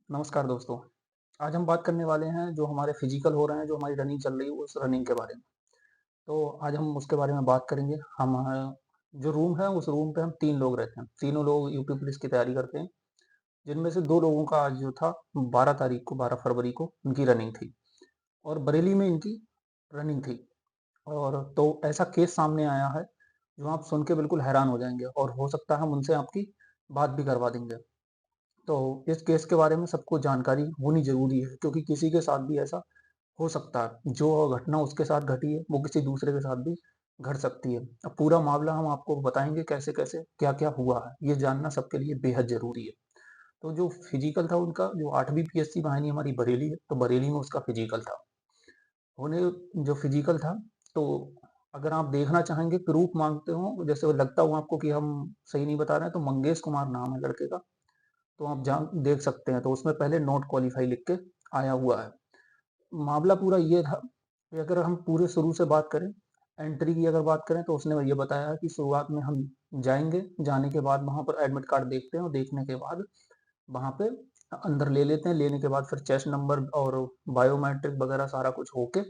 नमस्कार दोस्तों। आज हम बात करने वाले हैं जो हमारे फिजिकल हो रहे हैं, जो हमारी रनिंग चल रही है उस रनिंग के बारे में। तो आज हम उसके बारे में बात करेंगे। हम जो रूम है उस रूम पे हम 3 लोग रहते हैं। तीनों लोग यूपी पुलिस की तैयारी करते हैं, जिनमें से 2 लोगों का आज जो था 12 तारीख को 12 फरवरी को उनकी रनिंग थी और बरेली में इनकी रनिंग थी। और तो ऐसा केस सामने आया है जो आप सुन के बिल्कुल हैरान हो जाएँगे और हो सकता है हम उनसे आपकी बात भी करवा देंगे। तो इस केस के बारे में सबको जानकारी होनी ज़रूरी है क्योंकि किसी के साथ भी ऐसा हो सकता है। जो घटना उसके साथ घटी है, वो किसी दूसरे के साथ भी घट सकती है। अब पूरा मामला हम आपको बताएँगे कैसे-कैसे, क्या-क्या हुआ है, ये जानना सबके लिए बेहद ज़रूरी है। तो जो फिज़िकल था उनका जो 8वीं पीएससी वाहिनी हमारी बरेली है, तो बरेली में उसका फिज़िकल था। उन्हें जो फिज़िकल था, तो अगर आप देखना चाहेंगे, प्रूफ़ माँगते हो, जैसे वो लगता हो आपको कि हम सही नहीं बता रहे हैं, तो मंगेश कुमार नाम है लड़के का। तो आप जान देख सकते हैं, तो उसमें पहले नॉट क्वालीफाई लिख के आया हुआ है। मामला पूरा ये था कि अगर हम पूरे शुरू से बात करें, एंट्री की अगर बात करें तो उसने ये बताया है कि शुरुआत में हम जाएँगे, जाने के बाद वहाँ पर एडमिट कार्ड देखते हैं और देखने के बाद वहाँ पे अंदर ले लेते हैं, लेने के बाद फिर चेस्ट नंबर और बायोमेट्रिक वगैरह सारा कुछ होके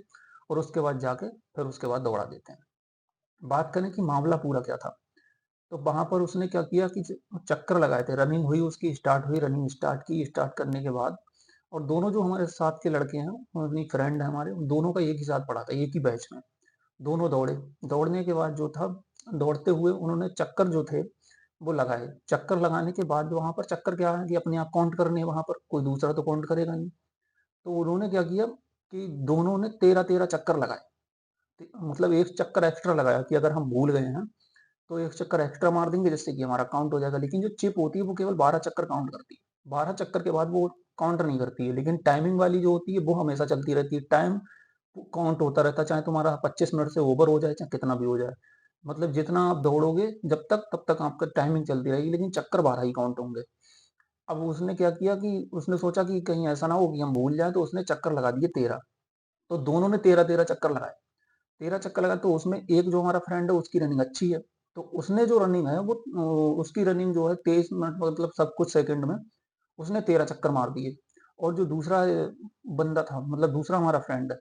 और उसके बाद जाके फिर उसके बाद दौड़ा देते हैं। बात करें कि मामला पूरा क्या था, तो वहाँ पर उसने क्या किया कि चक्कर लगाए थे, रनिंग हुई उसकी स्टार्ट हुई, रनिंग स्टार्ट की, स्टार्ट करने के बाद और दोनों जो हमारे साथ के लड़के हैं, अपनी फ्रेंड है हमारे, उन दोनों का एक ही साथ पड़ा था, एक ही बैच में। दोनों दौड़े, दौड़ने के बाद जो था, दौड़ते हुए उन्होंने चक्कर जो थे, वो लगाए। चक्कर लगाने के बाद वहाँ पर चक्कर क्या है कि अपने आप काउंट करने हैं वहाँ पर, कोई दूसरा तो काउंट करेगा नहीं। तो उन्होंने क्या किया कि दोनों ने 13-13 चक्कर लगाए। मतलब 1 चक्कर एक्स्ट्रा लगाया कि अगर हम भूल गए हैं तो 1 चक्कर एक्स्ट्रा मार देंगे जिससे कि हमारा काउंट हो जाएगा। लेकिन जो चिप होती है वो केवल 12 चक्कर काउंट करती है। 12 चक्कर के बाद वो काउंट नहीं करती है। लेकिन टाइमिंग वाली जो होती है वो हमेशा चलती रहती है। टाइम काउंट होता रहता है, चाहे तुम्हारा 25 मिनट से ओवर हो जाए, चाहे कितना भी हो जाए। मतलब जितना आप दौड़ोगे जब तक तब तक आपका टाइमिंग चलती रहेगी, लेकिन चक्कर 12 ही काउंट होंगे। अब उसने क्या किया कि उसने सोचा कि कहीं ऐसा ना हो कि हम भूल जाएँ, तो उसने चक्कर लगा दिए 13। तो दोनों ने 13-13 चक्कर लगाए। 13 चक्कर लगाए तो उसमें एक जो हमारा फ्रेंड है उसकी रनिंग अच्छी है। तो उसने जो रनिंग है वो उसकी रनिंग जो है 23 मिनट मतलब सब कुछ सेकंड में उसने 13 चक्कर मार दिए। और जो दूसरा बंदा था मतलब दूसरा हमारा फ्रेंड है,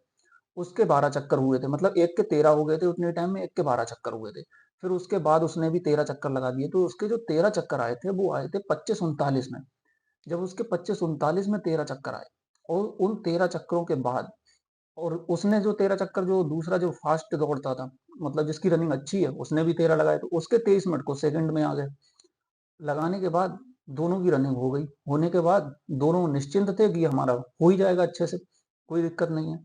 उसके 12 चक्कर हुए थे। मतलब एक के 13 हो गए थे उतने टाइम में, एक के 12 चक्कर हुए थे। फिर उसके बाद उसने भी 13 चक्कर लगा दिए। तो उसके जो 13 चक्कर आए थे वो आए थे 25-39 में। जब उसके 25-39 में 13 चक्कर आए और उन 13 चक्करों के बाद और उसने जो 13 चक्कर जो दूसरा जो फ़ास्ट दौड़ता था, मतलब जिसकी रनिंग अच्छी है, उसने भी 13 लगाए, तो उसके 23 मिनट को सेकंड में आ गए। लगाने के बाद दोनों की रनिंग हो गई। होने के बाद दोनों निश्चिंत थे कि हमारा हो ही जाएगा अच्छे से, कोई दिक्कत नहीं है।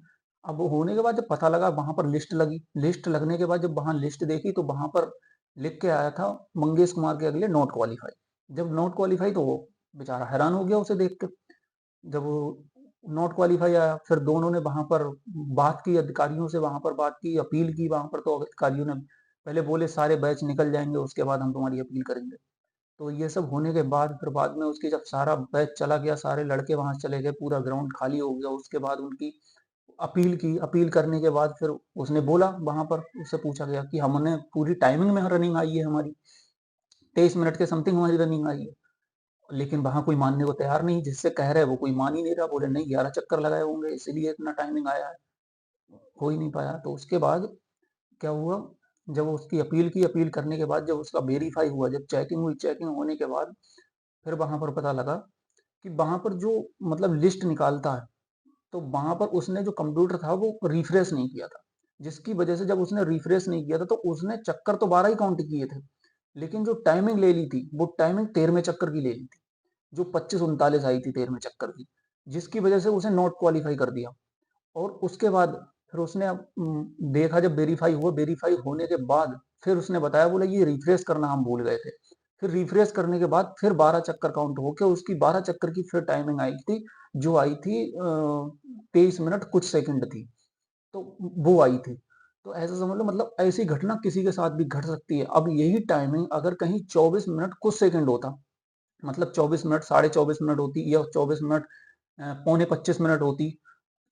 अब वो होने के बाद जब पता लगा वहाँ पर लिस्ट लगी, लिस्ट लगने के बाद जब वहाँ लिस्ट देखी तो वहाँ पर लिख के आया था मंगेश कुमार के अगले नॉट क्वालीफाई। जब नॉट क्वालीफाई तो वो बेचारा हैरान हो गया उसे देख के। जब वो नॉट क्वालीफाई आया, फिर दोनों ने वहाँ पर बात की, अधिकारियों से वहाँ पर बात की, अपील की वहाँ पर, तो अधिकारियों ने पहले बोले सारे बैच निकल जाएँगे, उसके बाद हम तुम्हारी अपील करेंगे। तो ये सब होने के बाद फिर बाद में उसकी जब सारा बैच चला गया, सारे लड़के वहाँ से चले गए, पूरा ग्राउंड खाली हो गया, उसके बाद उनकी अपील की, अपील करने के बाद फिर उसने बोला वहाँ पर उससे पूछा गया कि हमने पूरी टाइमिंग में रनिंग आई है हमारी, 23 मिनट के समथिंग हमारी रनिंग आई है। लेकिन वहाँ कोई मानने को तैयार नहीं, जिससे कह रहे हैं वो कोई मान ही नहीं रहा, बोले नहीं 11 चक्कर लगाए होंगे इसीलिए इतना टाइमिंग आया है, हो ही नहीं पाया। तो उसके बाद क्या हुआ, जब उसकी अपील की, अपील करने के बाद जब उसका वेरीफाई हुआ, जब चेकिंग हुई, चेकिंग होने के बाद फिर वहाँ पर पता लगा कि वहाँ पर जो मतलब लिस्ट निकालता है, तो वहाँ पर उसने जो कंप्यूटर था वो रिफ्रेश नहीं किया था। जिसकी वजह से जब उसने रिफ्रेश नहीं किया था तो उसने चक्कर तो 12 ही काउंट किए थे, लेकिन जो टाइमिंग ले ली थी, वो टाइमिंग 13वें चक्कर की ले ली थी। जो 25:39 आई थी 13वें चक्कर की, जिसकी वजह से उसे नॉट क्वालीफाई कर दिया। और उसके बाद फिर उसने देखा, जब वेरीफाई हुआ, वेरीफाई होने के बाद फिर उसने बताया, बोला ये रिफ्रेश करना हम भूल गए थे। फिर रिफ्रेश करने के बाद फिर 12 चक्कर काउंट होके उसकी 12 चक्कर की फिर टाइमिंग आई थी, जो आई थी 23 मिनट कुछ सेकंड थी। तो वो आई थी। तो ऐसा समझ लो, मतलब ऐसी घटना किसी के साथ भी घट सकती है। अब यही टाइमिंग अगर कहीं 24 मिनट कुछ सेकंड होता, मतलब 24 मिनट, साढ़े 24 मिनट होती या 24 मिनट पौने 25 मिनट होती,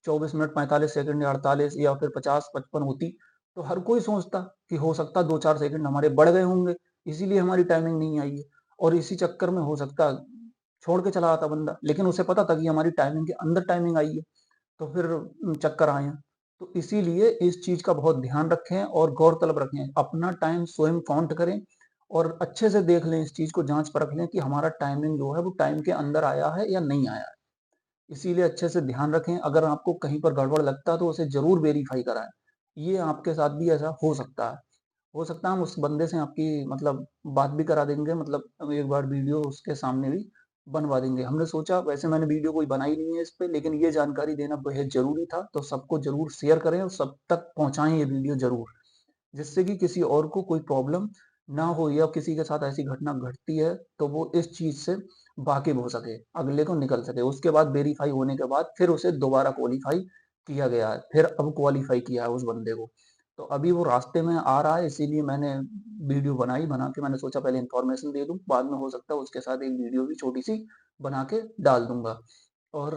24 मिनट 45 सेकंड या 48 या फिर 50-55 होती, तो हर कोई सोचता कि हो सकता है 2-4 सेकंड हमारे बढ़ गए होंगे, इसीलिए हमारी टाइमिंग नहीं आई है। और इसी चक्कर में हो सकता छोड़ के चला आता बंदा, लेकिन उसे पता था कि हमारी टाइमिंग के अंदर टाइमिंग आई है, तो फिर चक्कर आए हैं। तो इसीलिए इस चीज़ का बहुत ध्यान रखें और गौर-तलब रखें। अपना टाइम स्वयं काउंट करें और अच्छे से देख लें, इस चीज़ को जाँच परख लें कि हमारा टाइमिंग जो है वो टाइम के अंदर आया है या नहीं आया है। इसीलिए अच्छे से ध्यान रखें, अगर आपको कहीं पर गड़बड़ लगता है तो उसे ज़रूर वेरीफ़ाई कराएँ। ये आपके साथ भी ऐसा हो सकता है। हो सकता है हम उस बंदे से आपकी मतलब बात भी करा देंगे, मतलब हम एक बार वीडियो उसके सामने भी बनवा देंगे। हमने सोचा, वैसे मैंने वीडियो कोई बनाई नहीं है इस पे, लेकिन ये जानकारी देना बेहद ज़रूरी था, तो सबको ज़रूर शेयर करें और सब तक पहुँचाएँ ये वीडियो ज़रूर। जिससे कि किसी और को कोई प्रॉब्लम ना हो, या किसी के साथ ऐसी घटना घटती है तो वो इस चीज़ से वाकिफ़ हो सके, अगले को निकल सके। उसके बाद वेरीफ़ाई होने के बाद फिर उसे दोबारा क्वालीफ़ाई किया गया है, फिर अब क्वालीफ़ाई किया है उस बंदे को। तो अभी वो रास्ते में आ रहा है, इसीलिए मैंने वीडियो बनाई, बना के मैंने सोचा पहले इन्फॉर्मेशन दे दूँ, बाद में हो सकता है उसके साथ एक वीडियो भी छोटी-सी बना के डाल दूँगा। और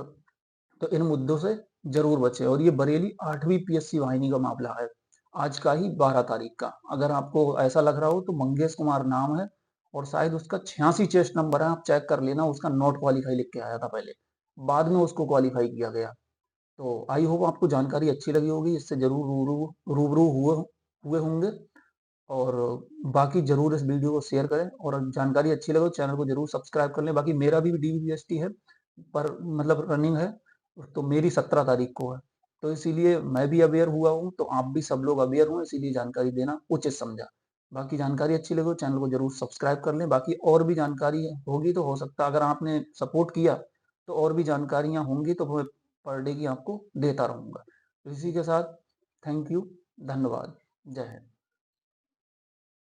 तो इन मुद्दों से ज़रूर बचें। और ये बरेली 8वीं पीएससी वाहिनी का मामला है, आज का ही 12 तारीख का। अगर आपको ऐसा लग रहा हो तो मंगेश कुमार नाम है और शायद उसका 86 चेस्ट नंबर है, आप चेक कर लेना। उसका नॉट क्वालीफाई लिख के आया था पहले, बाद में उसको क्वालीफाई किया गया। तो आई होप आपको जानकारी अच्छी लगी होगी, इससे ज़रूर रूबरू रूबरू हुए हुए होंगे। और बाकी ज़रूर इस वीडियो को शेयर करें, और जानकारी अच्छी लगे तो चैनल को ज़रूर सब्सक्राइब कर लें। बाकी मेरा भी डीवीएसटी है, पर मतलब रनिंग है, तो मेरी 17 तारीख को है। तो इसीलिए मैं भी अवेयर हुआ हूँ, तो आप भी सब लोग अवेयर हों, इसीलिए जानकारी देना उचित समझा। बाकी जानकारी अच्छी लगे तो चैनल को ज़रूर सब्सक्राइब कर लें। बाकी और भी जानकारी होगी तो हो सकता है, अगर आपने सपोर्ट किया, तो और भी जानकारियाँ होंगी तो मैं पर डे की आपको देता रहूँगा। तो इसी के साथ थैंक यू, धन्यवाद, जय हिंद।